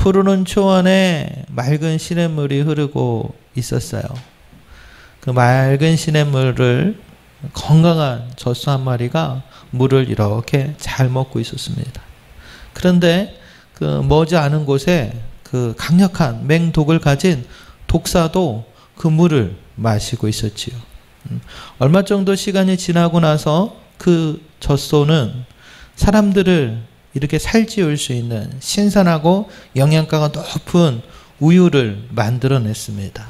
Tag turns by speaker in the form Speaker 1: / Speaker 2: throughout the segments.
Speaker 1: 푸르른 초원에 맑은 시냇물이 흐르고 있었어요. 그 맑은 시냇물을 건강한 젖소 한 마리가 물을 이렇게 잘 먹고 있었습니다. 그런데 그 머지 않은 곳에 그 강력한 맹독을 가진 독사도 그 물을 마시고 있었지요. 얼마 정도 시간이 지나고 나서 그 젖소는 사람들을 이렇게 살찌울 수 있는 신선하고 영양가가 높은 우유를 만들어냈습니다.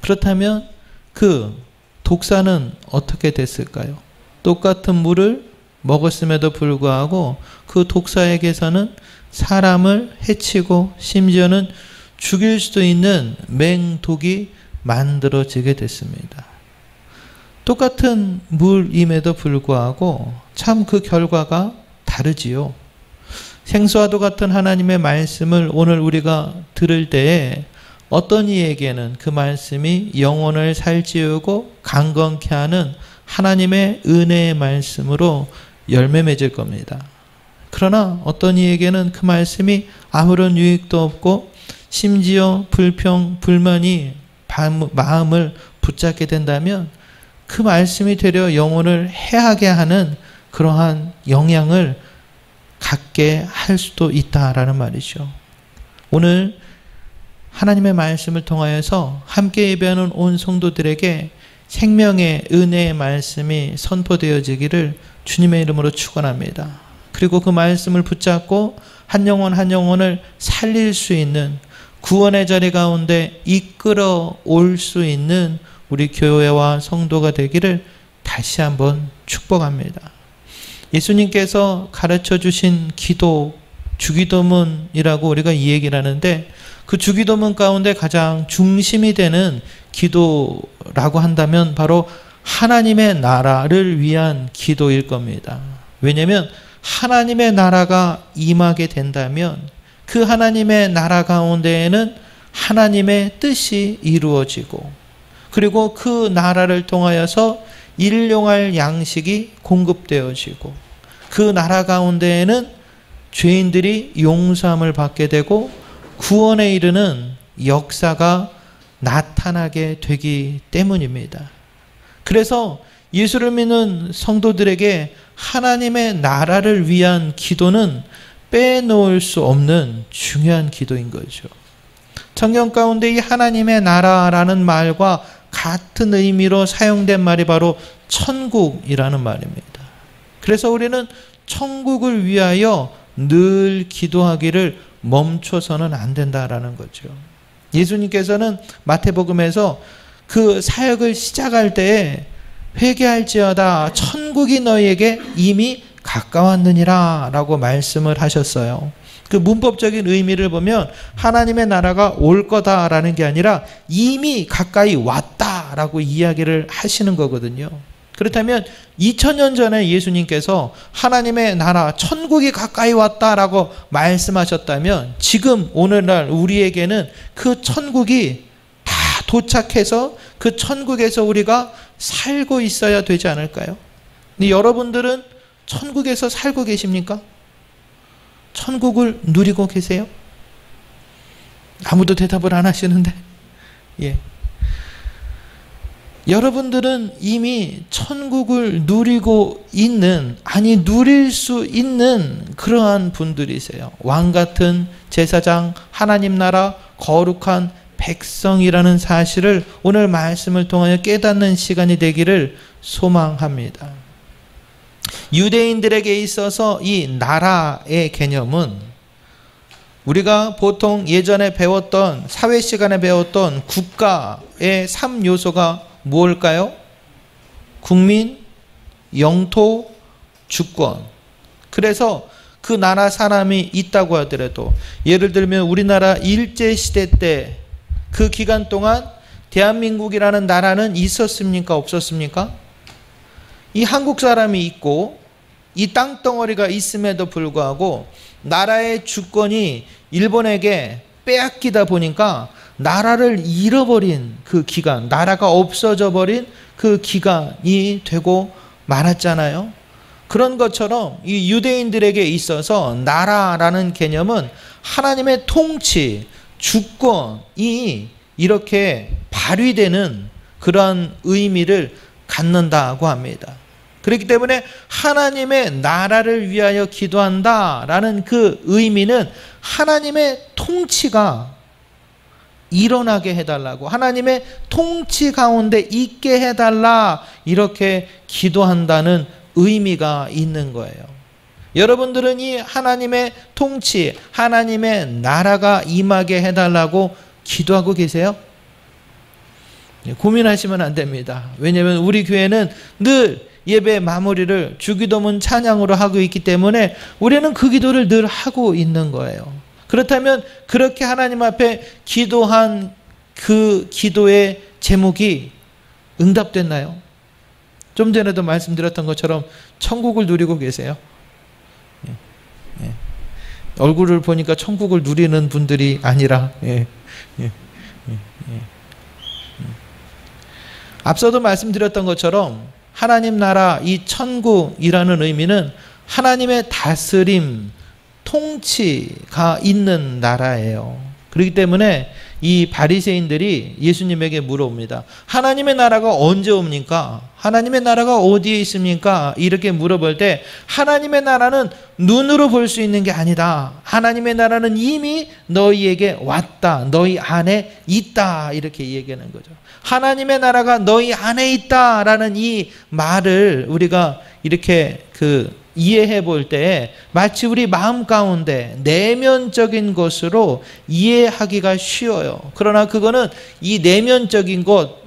Speaker 1: 그렇다면 그 독사는 어떻게 됐을까요? 똑같은 물을 먹었음에도 불구하고 그 독사에게서는 사람을 해치고 심지어는 죽일 수도 있는 맹독이 만들어지게 됐습니다. 똑같은 물임에도 불구하고 참 그 결과가 다르지요. 생수와도 같은 하나님의 말씀을 오늘 우리가 들을 때에 어떤 이에게는 그 말씀이 영혼을 살찌우고 강건케 하는 하나님의 은혜의 말씀으로 열매 맺을 겁니다. 그러나 어떤 이에게는 그 말씀이 아무런 유익도 없고 심지어 불평, 불만이 마음을 붙잡게 된다면 그 말씀이 되려 영혼을 해하게 하는 그러한 영향을 갖게 할 수도 있다라는 말이죠. 오늘 하나님의 말씀을 통하여서 함께 예배하는 온 성도들에게 생명의 은혜의 말씀이 선포되어지기를 주님의 이름으로 축원합니다. 그리고 그 말씀을 붙잡고 한 영혼 한 영혼을 살릴 수 있는 구원의 자리 가운데 이끌어 올 수 있는 우리 교회와 성도가 되기를 다시 한번 축복합니다. 예수님께서 가르쳐 주신 기도, 주기도문이라고 우리가 이 얘기를 하는데 그 주기도문 가운데 가장 중심이 되는 기도라고 한다면 바로 하나님의 나라를 위한 기도일 겁니다. 왜냐하면 하나님의 나라가 임하게 된다면 그 하나님의 나라 가운데에는 하나님의 뜻이 이루어지고 그리고 그 나라를 통하여서 일용할 양식이 공급되어지고 그 나라 가운데에는 죄인들이 용서함을 받게 되고 구원에 이르는 역사가 나타나게 되기 때문입니다. 그래서 예수를 믿는 성도들에게 하나님의 나라를 위한 기도는 빼놓을 수 없는 중요한 기도인 거죠. 성경 가운데 이 하나님의 나라라는 말과 같은 의미로 사용된 말이 바로 천국이라는 말입니다. 그래서 우리는 천국을 위하여 늘 기도하기를 멈춰서는 안 된다라는 거죠. 예수님께서는 마태복음에서 그 사역을 시작할 때에 회개할지어다 천국이 너희에게 이미 가까웠느니라 라고 말씀을 하셨어요. 그 문법적인 의미를 보면 하나님의 나라가 올 거다라는 게 아니라 이미 가까이 왔다라고 이야기를 하시는 거거든요. 그렇다면 2000년 전에 예수님께서 하나님의 나라 천국이 가까이 왔다라고 말씀하셨다면 지금 오늘날 우리에게는 그 천국이 다 도착해서 그 천국에서 우리가 살고 있어야 되지 않을까요? 근데 여러분들은 천국에서 살고 계십니까? 천국을 누리고 계세요? 아무도 대답을 안 하시는데. 예. 여러분들은 이미 천국을 누리고 있는, 아니 누릴 수 있는 그러한 분들이세요. 왕같은 제사장, 하나님 나라, 거룩한 백성이라는 사실을 오늘 말씀을 통하여 깨닫는 시간이 되기를 소망합니다. 유대인들에게 있어서 이 나라의 개념은 우리가 보통 예전에 배웠던 사회 시간에 배웠던 국가의 3요소가 무엇일까요? 국민, 영토, 주권. 그래서 그 나라 사람이 있다고 하더라도 예를 들면 우리나라 일제시대 때 그 기간 동안 대한민국이라는 나라는 있었습니까? 없었습니까? 이 한국 사람이 있고 이 땅덩어리가 있음에도 불구하고 나라의 주권이 일본에게 빼앗기다 보니까 나라를 잃어버린 그 기간, 나라가 없어져 버린 그 기간이 되고 말았잖아요. 그런 것처럼 이 유대인들에게 있어서 나라라는 개념은 하나님의 통치, 주권이 이렇게 발휘되는 그러한 의미를 갖는다고 합니다. 그렇기 때문에 하나님의 나라를 위하여 기도한다라는 그 의미는 하나님의 통치가 일어나게 해달라고, 하나님의 통치 가운데 있게 해달라, 이렇게 기도한다는 의미가 있는 거예요. 여러분들은 이 하나님의 통치, 하나님의 나라가 임하게 해달라고 기도하고 계세요? 고민하시면 안 됩니다. 왜냐하면 우리 교회는 늘 예배 마무리를 주기도문 찬양으로 하고 있기 때문에 우리는 그 기도를 늘 하고 있는 거예요. 그렇다면 그렇게 하나님 앞에 기도한 그 기도의 제목이 응답됐나요? 좀 전에도 말씀드렸던 것처럼 천국을 누리고 계세요? 얼굴을 보니까 천국을 누리는 분들이 아니라 앞서도 말씀드렸던 것처럼 하나님 나라, 이 천국이라는 의미는 하나님의 다스림, 통치가 있는 나라예요. 그렇기 때문에 이 바리새인들이 예수님에게 물어봅니다. 하나님의 나라가 언제 옵니까? 하나님의 나라가 어디에 있습니까? 이렇게 물어볼 때 하나님의 나라는 눈으로 볼 수 있는 게 아니다. 하나님의 나라는 이미 너희에게 왔다. 너희 안에 있다. 이렇게 얘기하는 거죠. 하나님의 나라가 너희 안에 있다라는 이 말을 우리가 이렇게 이해해 볼 때 마치 우리 마음 가운데 내면적인 것으로 이해하기가 쉬워요. 그러나 그거는 이 내면적인 것,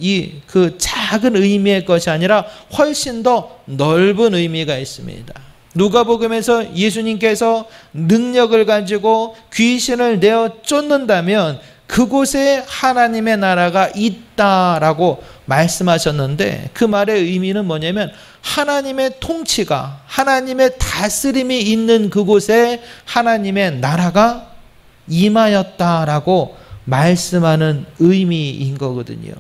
Speaker 1: 그 작은 의미의 것이 아니라 훨씬 더 넓은 의미가 있습니다. 누가복음에서 예수님께서 능력을 가지고 귀신을 내어 쫓는다면 그곳에 하나님의 나라가 있다라고 말씀하셨는데, 그 말의 의미는 뭐냐면 하나님의 통치가, 하나님의 다스림이 있는 그곳에 하나님의 나라가 임하였다라고 말씀하는 의미인 거거든요.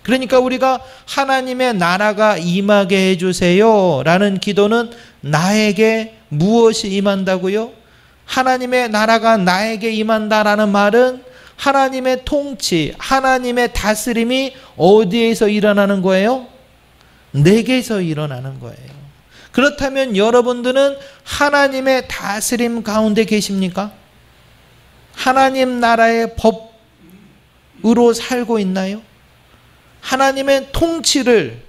Speaker 1: 그러니까 우리가 하나님의 나라가 임하게 해주세요 라는 기도는 나에게 무엇이 임한다고요? 하나님의 나라가 나에게 임한다라는 말은 하나님의 통치, 하나님의 다스림이 어디에서 일어나는 거예요? 내게서 일어나는 거예요. 그렇다면 여러분들은 하나님의 다스림 가운데 계십니까? 하나님 나라의 법으로 살고 있나요? 하나님의 통치를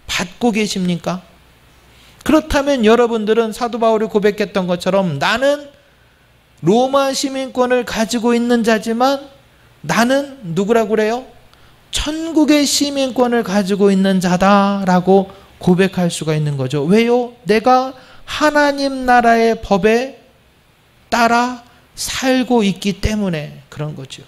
Speaker 1: 받고 계십니까? 그렇다면 여러분들은 사도 바울이 고백했던 것처럼 나는 로마 시민권을 가지고 있는 자지만 나는 누구라고 그래요? 천국의 시민권을 가지고 있는 자다라고 고백할 수가 있는 거죠. 왜요? 내가 하나님 나라의 법에 따라 살고 있기 때문에 그런 거죠.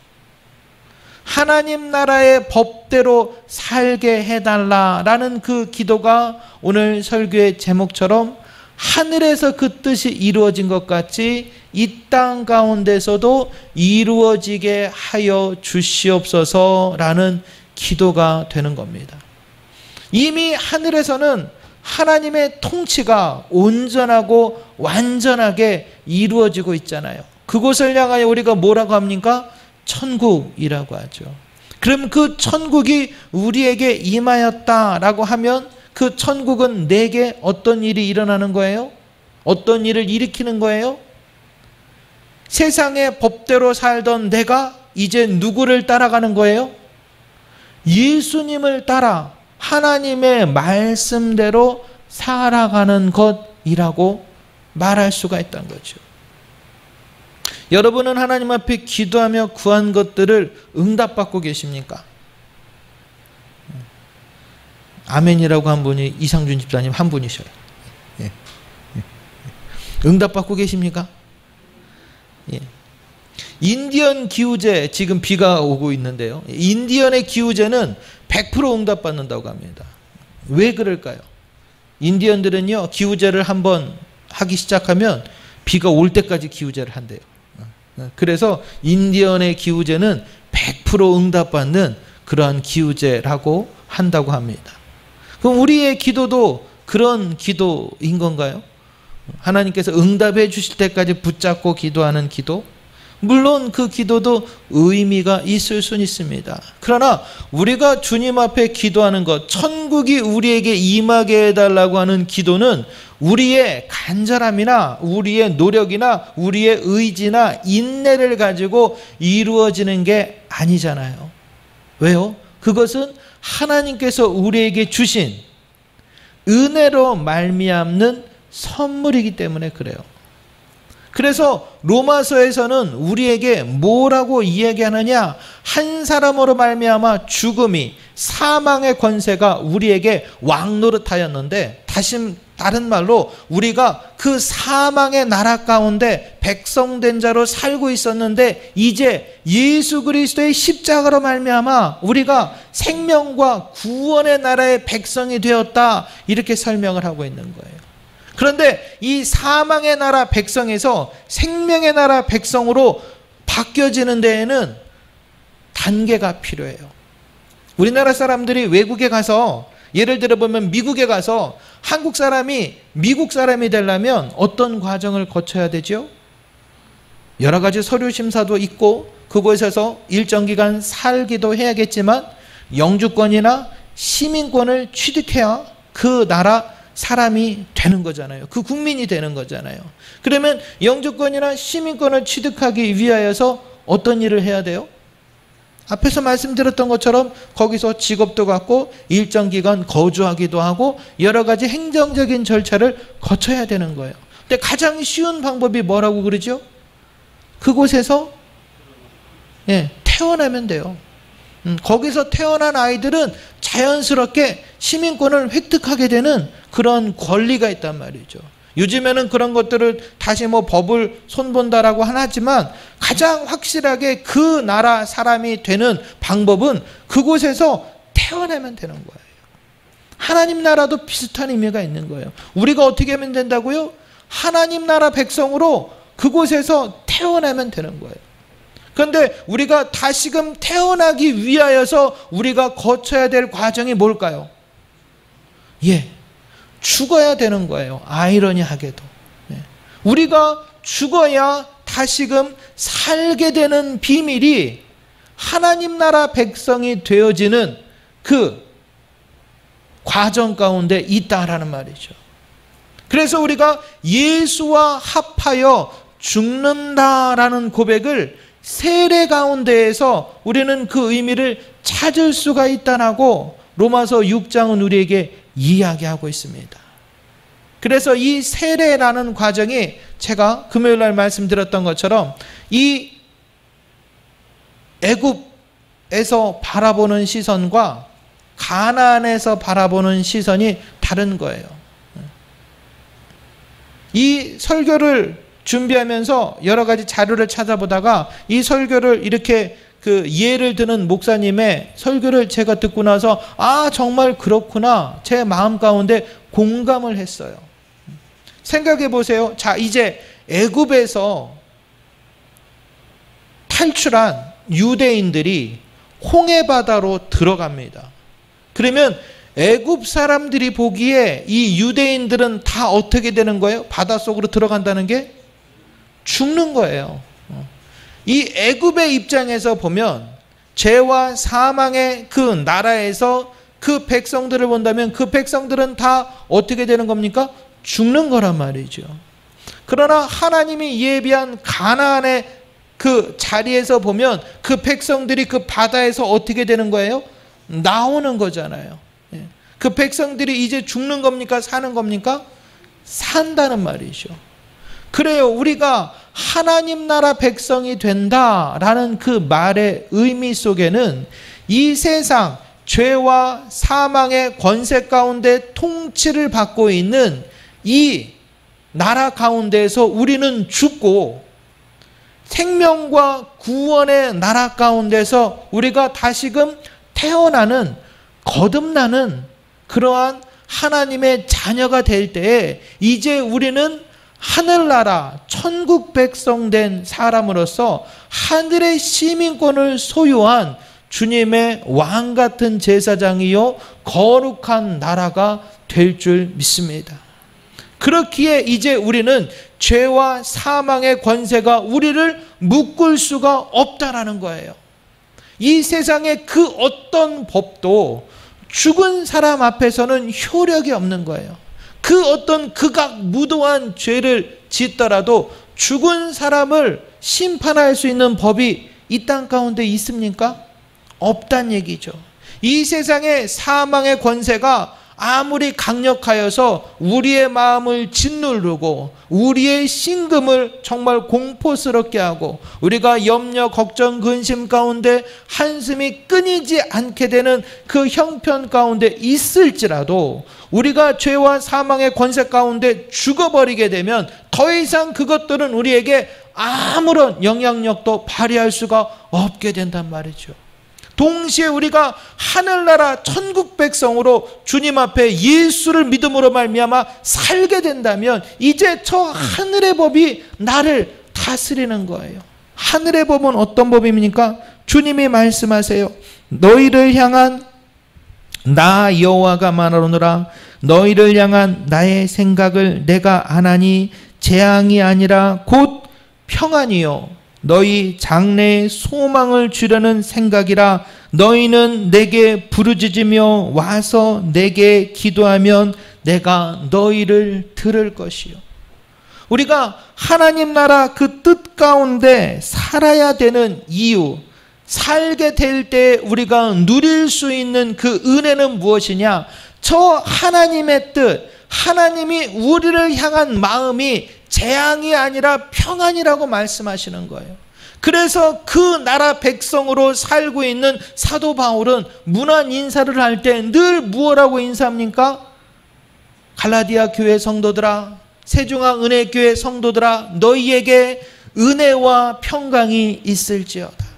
Speaker 1: 하나님 나라의 법대로 살게 해달라라는 그 기도가 오늘 설교의 제목처럼 하늘에서 그 뜻이 이루어진 것 같이 이 땅 가운데서도 이루어지게 하여 주시옵소서라는 기도가 되는 겁니다. 이미 하늘에서는 하나님의 통치가 온전하고 완전하게 이루어지고 있잖아요. 그곳을 향하여 우리가 뭐라고 합니까? 천국이라고 하죠. 그럼 그 천국이 우리에게 임하였다라고 하면 그 천국은 내게 어떤 일이 일어나는 거예요? 어떤 일을 일으키는 거예요? 세상의 법대로 살던 내가 이제 누구를 따라가는 거예요? 예수님을 따라 하나님의 말씀대로 살아가는 것이라고 말할 수가 있다는 거죠. 여러분은 하나님 앞에 기도하며 구한 것들을 응답받고 계십니까? 아멘이라고 한 분이 이상준 집사님 한 분이셔요. 응답받고 계십니까? 인디언 기후제, 지금 비가 오고 있는데요. 인디언의 기후제는 100% 응답받는다고 합니다. 왜 그럴까요? 인디언들은요, 기후제를 한번 하기 시작하면 비가 올 때까지 기후제를 한대요. 그래서 인디언의 기후제는 100% 응답받는 그러한 기후제라고 한다고 합니다. 그럼 우리의 기도도 그런 기도인 건가요? 하나님께서 응답해 주실 때까지 붙잡고 기도하는 기도? 물론 그 기도도 의미가 있을 수는 있습니다. 그러나 우리가 주님 앞에 기도하는 것, 천국이 우리에게 임하게 해달라고 하는 기도는 우리의 간절함이나 우리의 노력이나 우리의 의지나 인내를 가지고 이루어지는 게 아니잖아요. 왜요? 그것은 하나님께서 우리에게 주신 은혜로 말미암는 선물이기 때문에 그래요. 그래서 로마서에서는 우리에게 뭐라고 이야기하느냐? 한 사람으로 말미암아 죽음이, 사망의 권세가 우리에게 왕노릇하였는데, 다른 말로 우리가 그 사망의 나라 가운데 백성된 자로 살고 있었는데, 이제 예수 그리스도의 십자가로 말미암아 우리가 생명과 구원의 나라의 백성이 되었다, 이렇게 설명을 하고 있는 거예요. 그런데 이 사망의 나라 백성에서 생명의 나라 백성으로 바뀌어지는 데에는 단계가 필요해요. 우리나라 사람들이 외국에 가서, 예를 들어 보면 미국에 가서 한국 사람이 미국 사람이 되려면 어떤 과정을 거쳐야 되죠? 여러 가지 서류 심사도 있고 그곳에서 일정 기간 살기도 해야겠지만 영주권이나 시민권을 취득해야 그 나라 사람이 되는 거잖아요. 그 국민이 되는 거잖아요. 그러면 영주권이나 시민권을 취득하기 위하여서 어떤 일을 해야 돼요? 앞에서 말씀드렸던 것처럼 거기서 직업도 갖고 일정 기간 거주하기도 하고 여러 가지 행정적인 절차를 거쳐야 되는 거예요. 근데 가장 쉬운 방법이 뭐라고 그러죠? 그곳에서 태어나면 돼요. 거기서 태어난 아이들은 자연스럽게 시민권을 획득하게 되는 그런 권리가 있단 말이죠. 요즘에는 그런 것들을 다시 법을 손본다라고 하지만 가장 확실하게 그 나라 사람이 되는 방법은 그곳에서 태어나면 되는 거예요. 하나님 나라도 비슷한 의미가 있는 거예요. 우리가 어떻게 하면 된다고요? 하나님 나라 백성으로 그곳에서 태어나면 되는 거예요. 그런데 우리가 다시금 태어나기 위하여서 우리가 거쳐야 될 과정이 뭘까요? 죽어야 되는 거예요. 아이러니하게도. 우리가 죽어야 다시금 살게 되는 비밀이 하나님 나라 백성이 되어지는 그 과정 가운데 있다라는 말이죠. 그래서 우리가 예수와 합하여 죽는다라는 고백을 세례 가운데에서 우리는 그 의미를 찾을 수가 있다라고 로마서 6장은 우리에게 이야기하고 있습니다. 그래서 이 세례라는 과정이 제가 금요일 날 말씀드렸던 것처럼 이 애굽에서 바라보는 시선과 가나안에서 바라보는 시선이 다른 거예요. 이 설교를 준비하면서 여러 가지 자료를 찾아보다가 이 설교를 이렇게 예를 드는 목사님의 설교를 제가 듣고 나서 정말 그렇구나, 제 마음 가운데 공감을 했어요. 생각해 보세요. 자, 이제 애굽에서 탈출한 유대인들이 홍해바다로 들어갑니다. 그러면 애굽 사람들이 보기에 이 유대인들은 다 어떻게 되는 거예요? 바닷속으로 들어간다는 게 죽는 거예요. 이 애굽의 입장에서 보면 죄와 사망의 그 나라에서 그 백성들을 본다면 그 백성들은 다 어떻게 되는 겁니까? 죽는 거란 말이죠. 그러나 하나님이 예비한 가나안의 그 자리에서 보면 그 백성들이 그 바다에서 어떻게 되는 거예요? 나오는 거잖아요. 그 백성들이 이제 죽는 겁니까? 사는 겁니까? 산다는 말이죠. 그래요. 우리가 하나님 나라 백성이 된다라는 그 말의 의미 속에는 이 세상 죄와 사망의 권세 가운데 통치를 받고 있는 이 나라 가운데에서 우리는 죽고 생명과 구원의 나라 가운데서 우리가 다시금 태어나는, 거듭나는 그러한 하나님의 자녀가 될 때에 이제 우리는 하늘나라 천국 백성 된 사람으로서 하늘의 시민권을 소유한 주님의 왕 같은 제사장이요 거룩한 나라가 될 줄 믿습니다. 그렇기에 이제 우리는 죄와 사망의 권세가 우리를 묶을 수가 없다라는 거예요. 이 세상의 그 어떤 법도 죽은 사람 앞에서는 효력이 없는 거예요. 그 어떤 극악무도한 죄를 짓더라도 죽은 사람을 심판할 수 있는 법이 이 땅 가운데 있습니까? 없단 얘기죠. 이 세상의 사망의 권세가 아무리 강력하여서 우리의 마음을 짓누르고 우리의 심금을 정말 공포스럽게 하고 우리가 염려, 걱정, 근심 가운데 한숨이 끊이지 않게 되는 그 형편 가운데 있을지라도 우리가 죄와 사망의 권세 가운데 죽어버리게 되면 더 이상 그것들은 우리에게 아무런 영향력도 발휘할 수가 없게 된단 말이죠. 동시에 우리가 하늘나라 천국 백성으로 주님 앞에 예수를 믿음으로 말미암아 살게 된다면 이제 저 하늘의 법이 나를 다스리는 거예요. 하늘의 법은 어떤 법입니까? 주님이 말씀하세요. 너희를 향한 나 여호와가 말하노라. 너희를 향한 나의 생각을 내가 아나니 재앙이 아니라 곧 평안이요 너희 장래에 소망을 주려는 생각이라. 너희는 내게 부르짖으며 와서 내게 기도하면 내가 너희를 들을 것이요. 우리가 하나님 나라 그 뜻 가운데 살아야 되는 이유, 살게 될 때 우리가 누릴 수 있는 그 은혜는 무엇이냐? 저 하나님의 뜻, 하나님이 우리를 향한 마음이 재앙이 아니라 평안이라고 말씀하시는 거예요. 그래서 그 나라 백성으로 살고 있는 사도 바울은 문안 인사를 할 때 늘 무엇라고 인사합니까? 갈라디아 교회 성도들아, 세종학 은혜교회 성도들아, 너희에게 은혜와 평강이 있을지어다.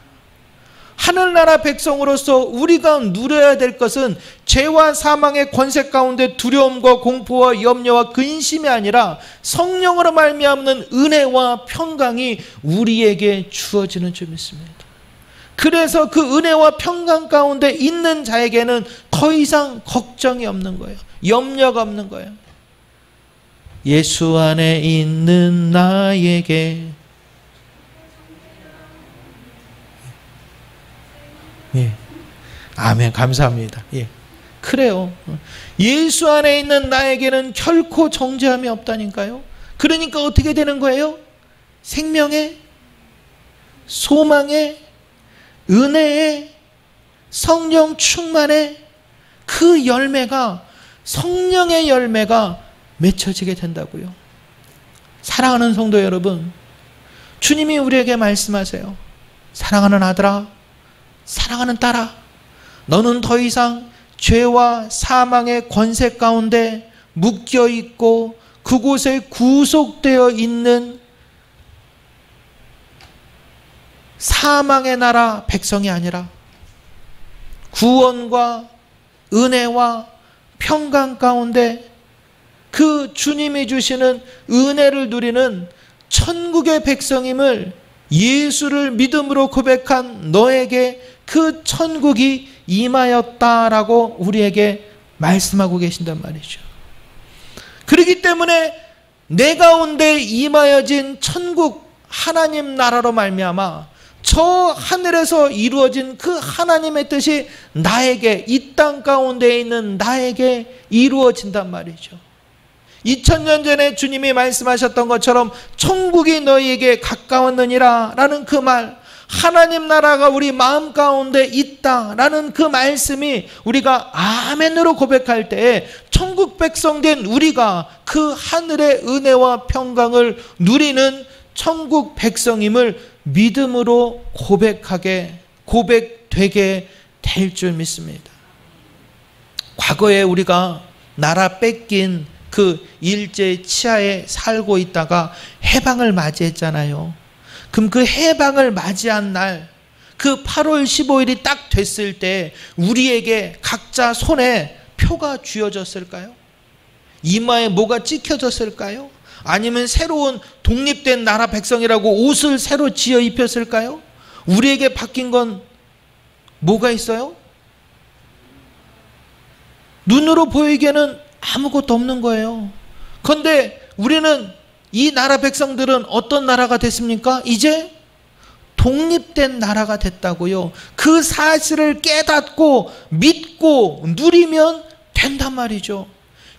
Speaker 1: 하늘나라 백성으로서 우리가 누려야 될 것은 죄와 사망의 권세 가운데 두려움과 공포와 염려와 근심이 아니라 성령으로 말미암는 은혜와 평강이 우리에게 주어지는 줄 믿습니다. 그래서 그 은혜와 평강 가운데 있는 자에게는 더 이상 걱정이 없는 거예요. 염려가 없는 거예요. 예수 안에 있는 나에게 예. 아멘. 감사합니다. 예. 그래요. 예수 안에 있는 나에게는 결코 정죄함이 없다니까요. 그러니까 어떻게 되는 거예요? 생명의, 소망의, 은혜의, 성령 충만의 그 열매가, 성령의 열매가 맺혀지게 된다고요. 사랑하는 성도 여러분, 주님이 우리에게 말씀하세요. 사랑하는 아들아, 사랑하는 딸아, 너는 더 이상 죄와 사망의 권세 가운데 묶여 있고 그곳에 구속되어 있는 사망의 나라 백성이 아니라 구원과 은혜와 평강 가운데 그 주님이 주시는 은혜를 누리는 천국의 백성임을 예수를 믿음으로 고백한 너에게 그 천국이 임하였다라고 우리에게 말씀하고 계신단 말이죠. 그렇기 때문에 내 가운데 임하여진 천국 하나님 나라로 말미암아 저 하늘에서 이루어진 그 하나님의 뜻이 나에게, 이 땅 가운데 있는 나에게 이루어진단 말이죠. 2000년 전에 주님이 말씀하셨던 것처럼 천국이 너희에게 가까웠느니라 라는 그 말, 하나님 나라가 우리 마음 가운데 있다라는 그 말씀이 우리가 아멘으로 고백할 때에 천국 백성 된 우리가 그 하늘의 은혜와 평강을 누리는 천국 백성임을 믿음으로 고백되게 될 줄 믿습니다. 과거에 우리가 나라 뺏긴 그 일제 치하에 살고 있다가 해방을 맞이했잖아요. 그럼 그 해방을 맞이한 날, 그 8월 15일이 딱 됐을 때 우리에게 각자 손에 표가 쥐어졌을까요? 이마에 뭐가 찍혀졌을까요? 아니면 새로운 독립된 나라 백성이라고 옷을 새로 지어 입혔을까요? 우리에게 바뀐 건 뭐가 있어요? 눈으로 보이기에는 아무것도 없는 거예요. 그런데 우리는, 이 나라 백성들은 어떤 나라가 됐습니까? 이제 독립된 나라가 됐다고요. 그 사실을 깨닫고 믿고 누리면 된단 말이죠.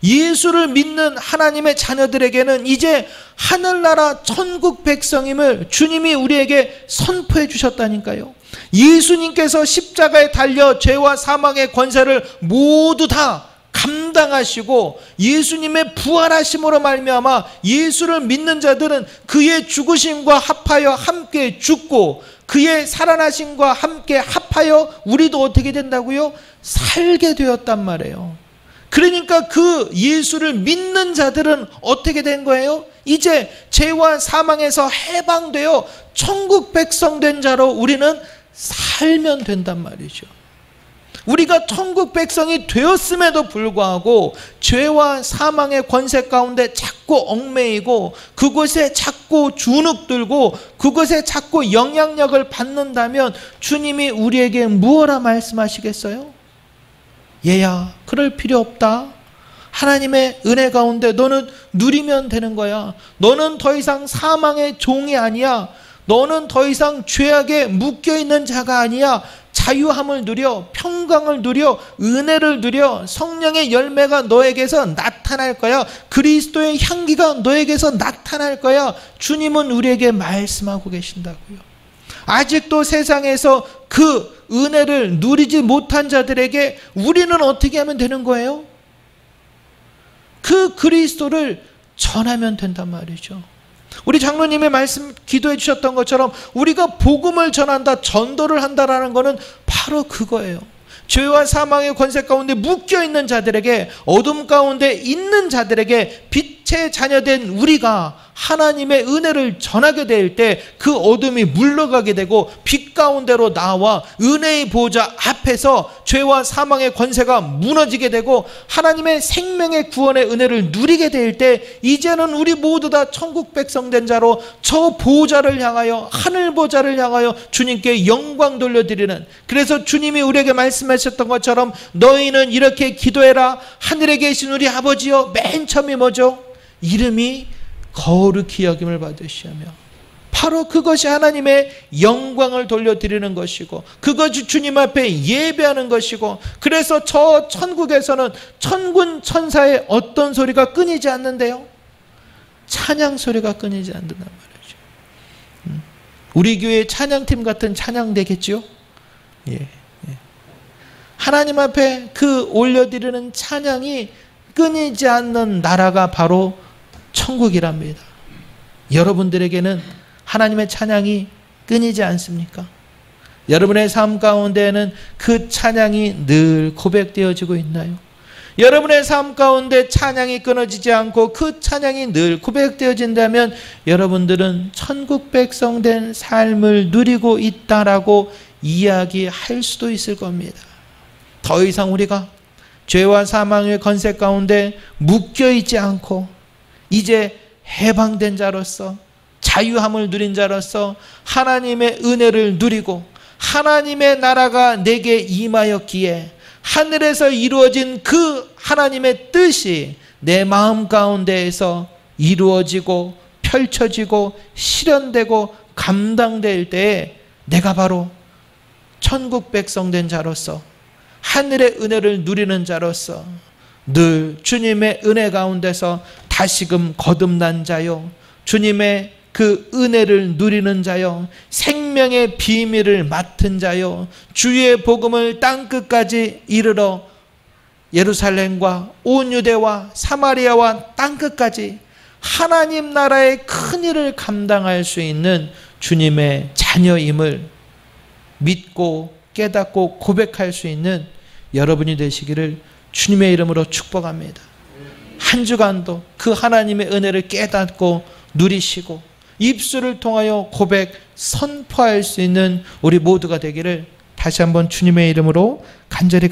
Speaker 1: 예수를 믿는 하나님의 자녀들에게는 이제 하늘나라 천국 백성임을 주님이 우리에게 선포해 주셨다니까요. 예수님께서 십자가에 달려 죄와 사망의 권세를 모두 다 감당하시고 예수님의 부활하심으로 말미암아 예수를 믿는 자들은 그의 죽으심과 합하여 함께 죽고 그의 살아나심과 함께 합하여 우리도 어떻게 된다고요? 살게 되었단 말이에요. 그러니까 그 예수를 믿는 자들은 어떻게 된 거예요? 이제 죄와 사망에서 해방되어 천국 백성 된 자로 우리는 살면 된단 말이죠. 우리가 천국 백성이 되었음에도 불구하고 죄와 사망의 권세 가운데 자꾸 얽매이고 그곳에 자꾸 주눅들고 그곳에 자꾸 영향력을 받는다면 주님이 우리에게 무엇라 말씀하시겠어요? 얘야, 그럴 필요 없다. 하나님의 은혜 가운데 너는 누리면 되는 거야. 너는 더 이상 사망의 종이 아니야. 너는 더 이상 죄악에 묶여있는 자가 아니야. 자유함을 누려, 평강을 누려, 은혜를 누려, 성령의 열매가 너에게서 나타날 거야. 그리스도의 향기가 너에게서 나타날 거야. 주님은 우리에게 말씀하고 계신다고요. 아직도 세상에서 그 은혜를 누리지 못한 자들에게 우리는 어떻게 하면 되는 거예요? 그 그리스도를 전하면 된단 말이죠. 우리 장로님의 말씀 기도해 주셨던 것처럼 우리가 복음을 전한다, 전도를 한다라는 것은 바로 그거예요. 죄와 사망의 권세 가운데 묶여있는 자들에게, 어둠 가운데 있는 자들에게 빛의 자녀된 우리가 하나님의 은혜를 전하게 될 때 그 어둠이 물러가게 되고 빛 가운데로 나와 은혜의 보좌 앞에서 죄와 사망의 권세가 무너지게 되고 하나님의 생명의 구원의 은혜를 누리게 될 때 이제는 우리 모두 다 천국 백성 된 자로 저 보좌를 향하여, 하늘 보좌를 향하여 주님께 영광 돌려드리는, 그래서 주님이 우리에게 말씀하셨던 것처럼 너희는 이렇게 기도해라. 하늘에 계신 우리 아버지여, 맨 처음이 뭐죠? 이름이 거룩히 여김을 받으시며, 바로 그것이 하나님의 영광을 돌려드리는 것이고 그것이 주님 앞에 예배하는 것이고, 그래서 저 천국에서는 천군 천사의 어떤 소리가 끊이지 않는데요? 찬양 소리가 끊이지 않는단 말이죠. 우리 교회 찬양팀 같은 찬양 되겠죠? 예. 하나님 앞에 그 올려드리는 찬양이 끊이지 않는 나라가 바로 천국이랍니다. 여러분들에게는 하나님의 찬양이 끊이지 않습니까? 여러분의 삶 가운데에는 그 찬양이 늘 고백되어지고 있나요? 여러분의 삶 가운데 찬양이 끊어지지 않고 그 찬양이 늘 고백되어진다면 여러분들은 천국 백성 된 삶을 누리고 있다라고 이야기할 수도 있을 겁니다. 더 이상 우리가 죄와 사망의 권세 가운데 묶여있지 않고 이제 해방된 자로서, 자유함을 누린 자로서 하나님의 은혜를 누리고 하나님의 나라가 내게 임하였기에 하늘에서 이루어진 그 하나님의 뜻이 내 마음 가운데에서 이루어지고 펼쳐지고 실현되고 감당될 때에 내가 바로 천국 백성 된 자로서, 하늘의 은혜를 누리는 자로서 늘 주님의 은혜 가운데서 다시금 거듭난 자요, 주님의 그 은혜를 누리는 자요, 생명의 비밀을 맡은 자요, 주의 복음을 땅끝까지 이르러 예루살렘과 온 유대와 사마리아와 땅끝까지 하나님 나라의 큰 일을 감당할 수 있는 주님의 자녀임을 믿고 깨닫고 고백할 수 있는 여러분이 되시기를 주님의 이름으로 축복합니다. 한 주간도 그 하나님의 은혜를 깨닫고 누리시고 입술을 통하여 고백 선포할 수 있는 우리 모두가 되기를 다시 한번 주님의 이름으로 간절히